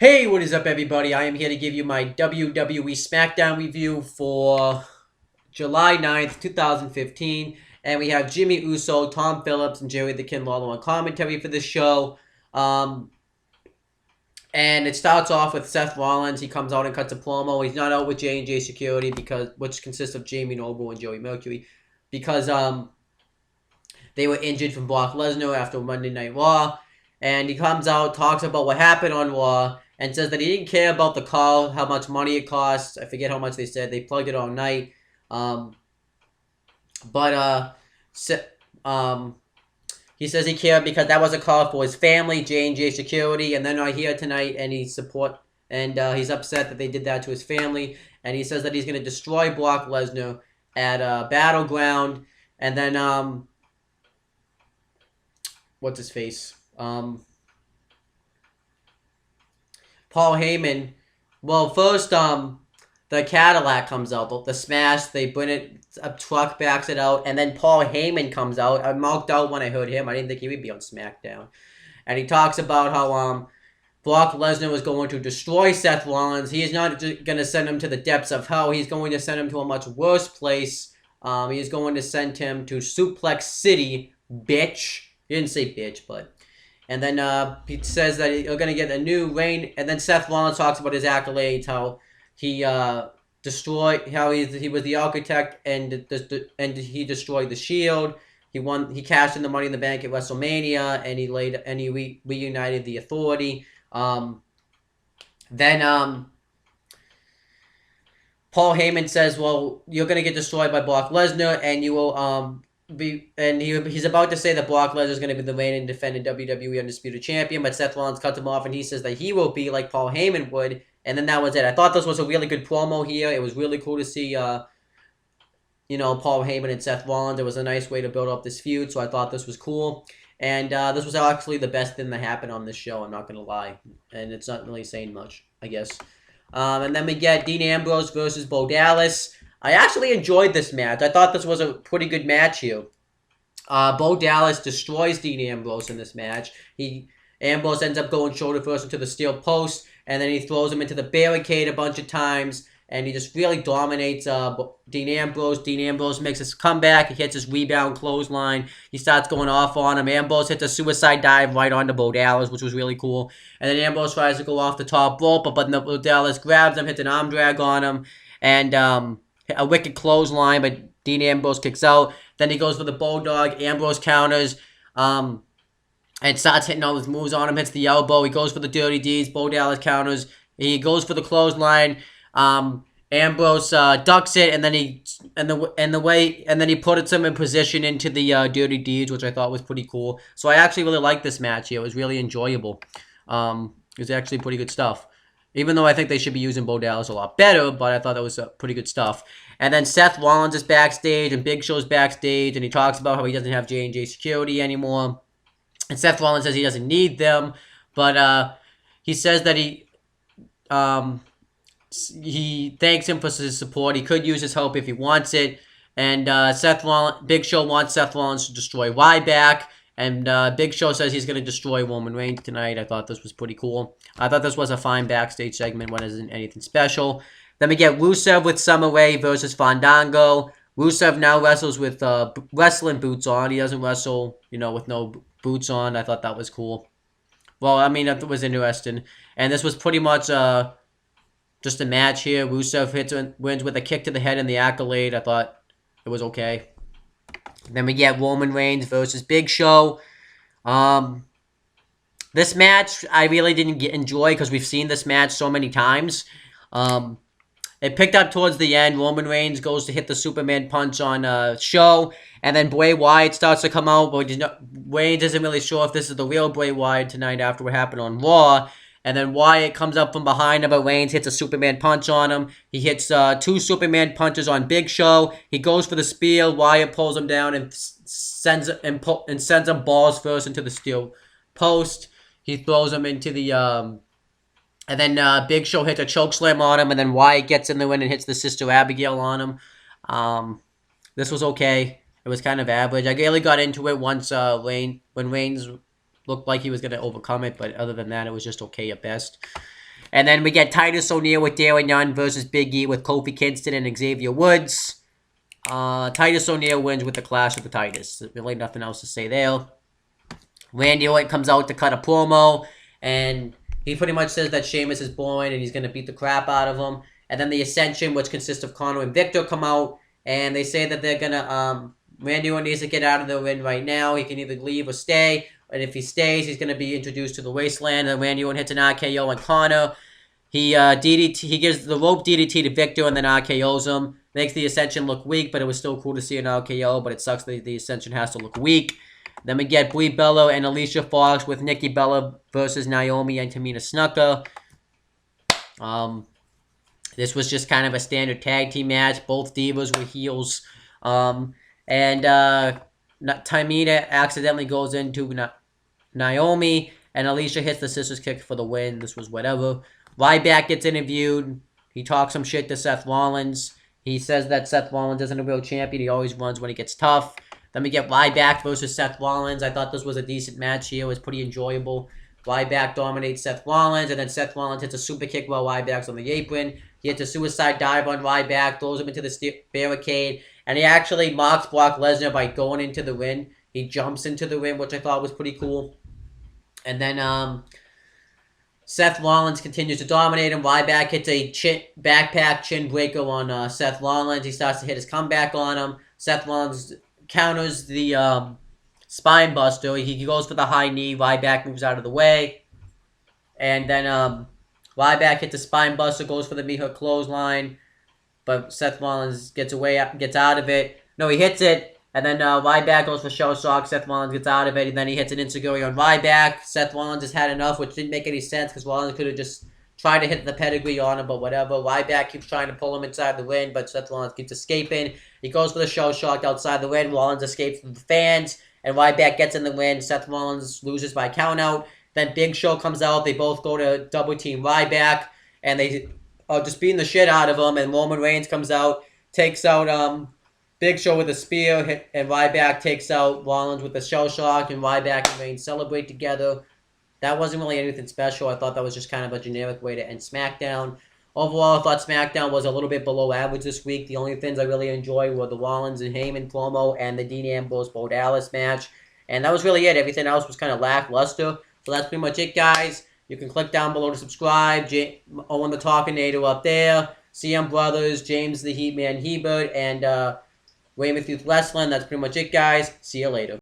Hey, what is up, everybody? I am here to give you my WWE Smackdown review for July 9th, 2015. And we have Jimmy Uso, Tom Phillips, and Jerry the King Lawler on commentary for this show. Um, and it starts off with Seth Rollins. He comes out and cuts a promo. He's not out with J&J Security, which consists of Jamie Noble and Joey Mercury, because they were injured from Brock Lesnar after Monday Night Raw. And he comes out, talks about what happened on Raw, and says that he didn't care about the call, how much money it cost. I forget how much they said. They plugged it all night. He says he cared because that was a call for his family, J&J Security, and they're not here tonight, and he's upset that they did that to his family. And he says that he's going to destroy Brock Lesnar at Battleground. And then, what's his face? Paul Heyman. Well, first, the Cadillac comes out, the smash. They bring it, a truck backs it out, and then Paul Heyman comes out. I marked out when I heard him. I didn't think he would be on SmackDown. And he talks about how Brock Lesnar was going to destroy Seth Rollins. He is not going to send him to the depths of hell. He's going to send him to a much worse place. He is going to send him to Suplex City, bitch. He didn't say bitch, but... And then he says that you're going to get a new reign. And then Seth Rollins talks about his accolades, how he destroyed, how he was the architect, and he destroyed the Shield. He cashed in the Money in the Bank at WrestleMania, and he reunited the Authority. Then Paul Heyman says, "Well, you're going to get destroyed by Brock Lesnar, and you will he's about to say that Brock Lesnar is going to be the reigning defending WWE Undisputed Champion, but Seth Rollins cuts him off, and he says that he will be like Paul Heyman would, and then that was it. I thought this was a really good promo here. It was really cool to see, Paul Heyman and Seth Rollins. It was a nice way to build up this feud, so I thought this was cool. And this was actually the best thing that happened on this show, I'm not going to lie. And it's not really saying much, I guess. And then we get Dean Ambrose versus Bo Dallas. I actually enjoyed this match. I thought this was a pretty good match here. Bo Dallas destroys Dean Ambrose in this match. Ambrose ends up going shoulder first into the steel post, and then he throws him into the barricade a bunch of times, and he just really dominates Dean Ambrose. Dean Ambrose makes his comeback. He hits his rebound clothesline. He starts going off on him. Ambrose hits a suicide dive right onto Bo Dallas, which was really cool. And then Ambrose tries to go off the top rope, but Bo Dallas grabs him, hits an arm drag on him, and a wicked clothesline, but Dean Ambrose kicks out. Then he goes for the Bulldog. Ambrose counters and starts hitting all his moves on him. Hits the elbow. He goes for the Dirty Deeds. Bo Dallas counters. He goes for the clothesline. Ambrose ducks it, and then he puts him in position into the Dirty Deeds, which I thought was pretty cool. So I actually really liked this match here. It was really enjoyable. It was actually pretty good stuff. Even though I think they should be using Bo Dallas a lot better, but I thought that was pretty good stuff. And then Seth Rollins is backstage, and Big Show's backstage, and he talks about how he doesn't have J&J Security anymore. And Seth Rollins says he doesn't need them, but he says that he thanks him for his support. He could use his help if he wants it. And Big Show wants Seth Rollins to destroy Ryback. And Big Show says he's going to destroy Roman Reigns tonight. I thought this was pretty cool. I thought this was a fine backstage segment. One isn't anything special. Then we get Rusev with Summer Rae versus Fandango. Rusev now wrestles with wrestling boots on. He doesn't wrestle, with no boots on. I thought that was cool. Well, I mean, that was interesting. And this was pretty much just a match here. Rusev wins with a kick to the head and the accolade. I thought it was okay. Then we get Roman Reigns versus Big Show. This match I really didn't enjoy because we've seen this match so many times. It picked up towards the end. Roman Reigns goes to hit the Superman punch on Show, and then Bray Wyatt starts to come out, but Reigns isn't really sure if this is the real Bray Wyatt tonight after what happened on Raw. And then Wyatt comes up from behind him, but Reigns hits a Superman punch on him. He hits two Superman punches on Big Show. He goes for the spear. Wyatt pulls him down and sends him balls first into the steel post. He throws him into the... and then Big Show hits a chokeslam on him, and then Wyatt gets in the win and hits the Sister Abigail on him. This was okay. It was kind of average. I really got into it once when Reigns looked like he was going to overcome it, but other than that, it was just okay at best. And then we get Titus O'Neil with Darren Young versus Big E with Kofi Kingston and Xavier Woods. Titus O'Neil wins with the Clash of the Titus. There's really nothing else to say there. Randy Orton comes out to cut a promo, and he pretty much says that Sheamus is boring and he's going to beat the crap out of him. And then the Ascension, which consists of Connor and Victor, come out, and they say that they're going to... Randy Orton needs to get out of the ring right now. He can either leave or stay. And if he stays, he's going to be introduced to the Wasteland. And Randy Orton hits an RKO on Connor. He gives the rope DDT to Victor and then RKOs him. Makes the Ascension look weak, but it was still cool to see an RKO. But it sucks that the Ascension has to look weak. Then we get Brie Bella and Alicia Fox with Nikki Bella versus Naomi and Tamina Snuka. This was just kind of a standard tag team match. Both divas were heels. And Tamina accidentally goes into Naomi, and Alicia hits the scissors kick for the win. This was whatever. Ryback gets interviewed. He talks some shit to Seth Rollins. He says that Seth Rollins isn't a real champion. He always runs when he gets tough. Then we get Ryback versus Seth Rollins. I thought this was a decent match here. It was pretty enjoyable. Ryback dominates Seth Rollins, and then Seth Rollins hits a super kick while Ryback's on the apron. He hits a suicide dive on Ryback, throws him into the barricade, and he actually mocks Brock Lesnar by going into the ring. He jumps into the ring, which I thought was pretty cool. And then Seth Rollins continues to dominate him. Ryback hits a backpack chin breaker on Seth Rollins. He starts to hit his comeback on him. Seth Rollins counters the spine buster. He goes for the high knee. Ryback moves out of the way. And then Ryback hits the spine buster, goes for the meat-hook clothesline. But Seth Rollins gets out of it. No, he hits it. And then Ryback goes for shell shock. Seth Rollins gets out of it. And then he hits an enziguri on Ryback. Seth Rollins has had enough, which didn't make any sense because Rollins could have just tried to hit the pedigree on him, but whatever. Ryback keeps trying to pull him inside the ring, but Seth Rollins keeps escaping. He goes for the shell shock outside the ring. Rollins escapes from the fans. And Ryback gets in the ring. Seth Rollins loses by countout. Then Big Show comes out. They both go to double team Ryback. And they are just beating the shit out of him. And Roman Reigns comes out, takes out Big Show with a spear. And Ryback takes out Rollins with the shell shock. And Ryback and Reigns celebrate together. That wasn't really anything special. I thought that was just kind of a generic way to end SmackDown. Overall, I thought SmackDown was a little bit below average this week. The only things I really enjoyed were the Rollins and Heyman promo and the Dean Ambrose-Bo Dallas match. And that was really it. Everything else was kind of lackluster. So that's pretty much it, guys. You can click down below to subscribe. Owen the Talkinator up there. CM Brothers, James the Heatman Hebert, and Weymouth Youth Wrestling. That's pretty much it, guys. See you later.